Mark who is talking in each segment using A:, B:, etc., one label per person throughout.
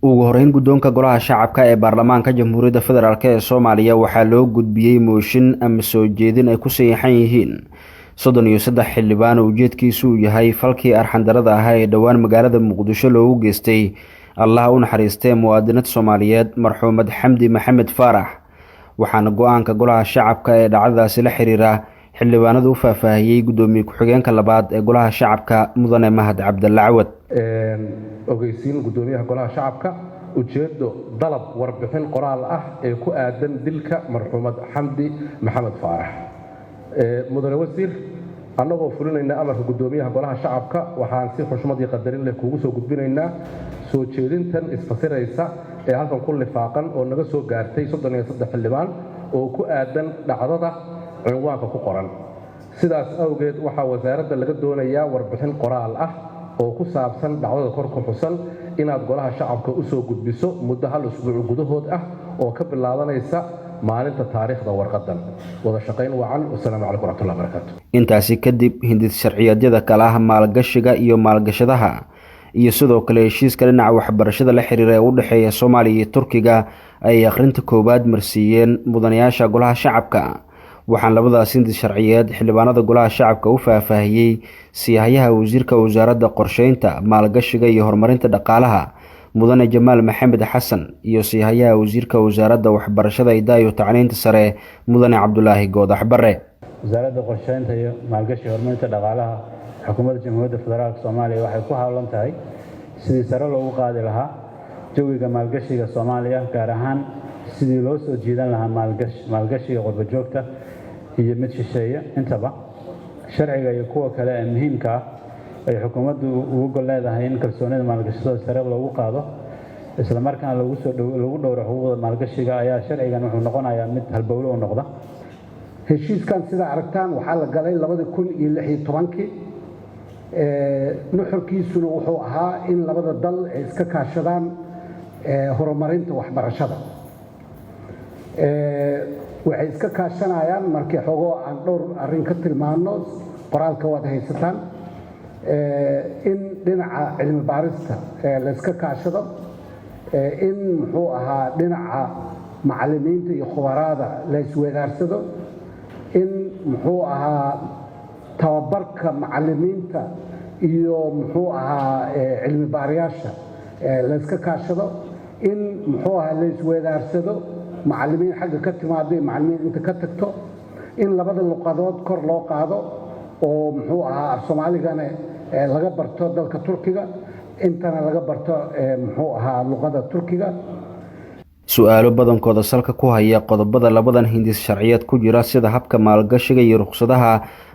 A: ugu horeyn guddoonka golaha shacabka ee baarlamaanka jamhuuriyadda federaalk ee Soomaaliya waxaa loo gudbiyay mooshin ama soo jeedin ay ku saxiixan yihiin 33 xildhibaan oo ujeedkiisu yahay falkii arxandarada ah ee dhawaan magaalada Muqdisho loogu geystay Allah u naxariistay muwaadinad Soomaaliyeed marxuumad Xamdi Maxamed Faarax waxaana go'aanka golaha shacabka ee dhacdadaasi la xiriira xildhibaanadu u faahfaahiyay gudoomiye ku-xigeenka labaad ee golaha shacabka mudane Mahad Cabdalla Cawad
B: ogeysiin gudoomiyaha golaha shacabka ujeedo dalab warbixin qoraal ah ee ku aadan dilka marxuumad Xamdi Maxamed Faarax mudane wasiir annagoo fulinayna amarka gudoomiyaha golaha shacabka waxaan si xushmad iyo qadarin leh kugu soo gudbinaynaa soo jeedintan isfasiraysa ee halkan ku lifaaqan oo naga soo gaartay 33 xildhibaan oo ku aadan dhacdada cinwaanka ku qoran sidaas awgeed waxaa wasaaradda laga doonayaa warbixin qoraal ah oo ku saabsan dhacdada kor ku xusan inaad golaha shacabka u soo gudbiso muddo hal usbuuc gudahood ah oo ka bilaabanaysa maalinta taariikhda warqadan wada shaqayn wacan wassalaamu calaykum warahmatullahi wabarakaatu
A: intaasi kadib hindis sharciyeedyada kala ah maalgashiga iyo maalgashadaha iyo sidoo kale heshiiska dhinaca waxbarashada la xiriira ee u dhaxeeya Soomaaliya iyo Turkiga ay akhrinta koobaad marsiiyeen mudanayaasha golaha shacabka waxaan labadaas hindis sharciyeed xildhibaanada golaha shacabka u faahfaahiyay siyahayaha wasiirka wasaaradda qorsheynta maalgashiga iyo horumarinta dhaqaalaha mudane Jamaal Maxamed Xasan iyo siyahayaha wasiirka wasaaradda waxbarashada iyo tacliinta sare mudane Cabdulaahi Goodax Barre
C: wasaaradda qorsheynta iyo maalgashiga horumarinta dhaqaalaha xukuumadda jamhuuriyadda federaalka Soomaaliya waxay ku hawlan tahay sidii sare loogu qaadi lahaa jawiga maalgashiga Soomaaliya gaar ahaan sidii loo soo jiidan lahaa maalgashiga qurba joogta iyo mid shisheeye intaba sharciga iyo kuwa kale ee muhiimka ah ay xukuumaddu ugu gol leedahay in kalsoonida maalgashada sare loogu qaado isla markaana lagu dhowro xuquuqda maalgashiga ayaa sharcigan wuxuu noqonayaa mid halbowle u noqda
D: heshiiskan sida aragtaan waxaa la galay 2016 nuxurkiisuna wuxuu ahaa in labada dal ay iska kaashadaan horumarinta waxbarashada waxay iska kaashanayaan markii xogo aan dhowr arrin ka tilmaano qoraalka wada haysataan in dhinaca cilmi baarista la iska kaashado in muxuu ahaa dhinaca macallimiinta iyo khubaraada la isweydaarsado in muxuu ahaa tababarka macallimiinta iyo muxuu ahaa cilmi baarayaasha la iska kaashado in muxuu ahaa la isweydaarsado macallimiin xagga ka timaado iyo macallimiin inta ka tagto in labada luqadood kor loo qaado oo muxuu ahaa Soomaaligana laga barto dalka Turkiga intana laga barto muxuu ahaa luqada Turkiga
A: su'aalo badankooda salka ku haya qodobada labadan hindis sharciyeed ku jira sida habka maalgashiga iyo ruqsadaha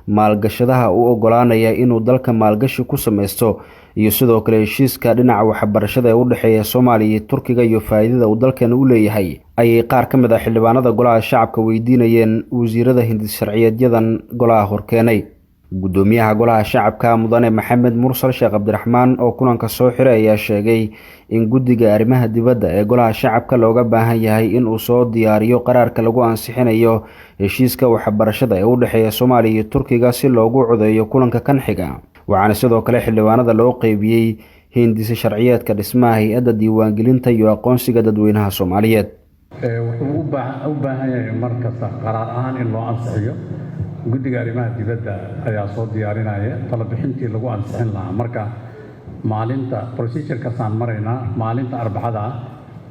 A: maalgashadaha u ogolaanaya inuu dalka maalgashi ku sameysto iyo sidoo kale heshiiska dhinaca waxbarashada ee u dhaxeeya Soomaaliya iyo Turkiga iyo faa'iidada uu dalkan u leeyahay ayay qaar ka mid ah xildhibaanada golaha shacabka weydiinayeen wasiirada hindis sharciyeedyadan golaha horkeenay gudoomiyaha golaha shacabka mudane Maxamed Mursal Sheekh Cabdiraxmaan oo kulanka soo xiray ayaa sheegay in guddiga arrimaha dibadda ee golaha shacabka looga baahan yahay in uu soo diyaariyo qaraarka lagu ansixinayo heshiiska waxbarashada ee u dhaxeeya Soomaaliya iyo Turkiga si loogu codeeyo kulanka kan xiga waxaana sidoo kale xildhibaanada loo qaybiyay hindis sharciyeedka dhismaha hay'adda diiwaangelinta iyo aqoonsiga dadweynaha Soomaaliyeed
E: wuxuu u baahan yahay markasta qaraar ahaan in loo ansixiyo guddiga arrimaha dibadda ayaa soo diyaarinaya talabixintii lagu ansixin lahaa marka maalinta procedure-kaasaan maraynaa maalinta arbacada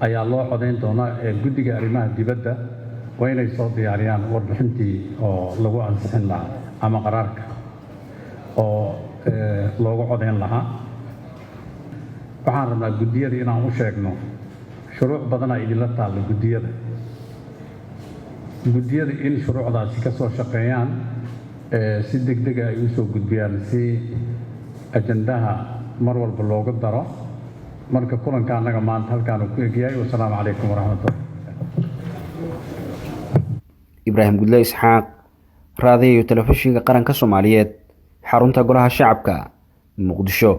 E: ayaa loo codayn doonaa ee guddiga arrimaha dibadda waa inay soo diyaariyaan warbixintii oo lagu ansixin lahaa ama qaraarka oo loogu codayn lahaa waxaan rabnaa guddiyada inaan u sheegno shuruuc badanaa idinla taalla guddiyada in shuruucdaasi ka soo shaqeeyaan si degdeg ah ay u soo gudbiyaan si ajandaha mar walba loogu daro marka kulanka annaga maanta halkaan uu ku egyahay wassalaamu calaykum waraxmatullahi
A: Ibraahim Gudle Isxaaq raadiyo telefishinka qaranka Soomaaliyeed xarunta golaha shacabka Muqdisho.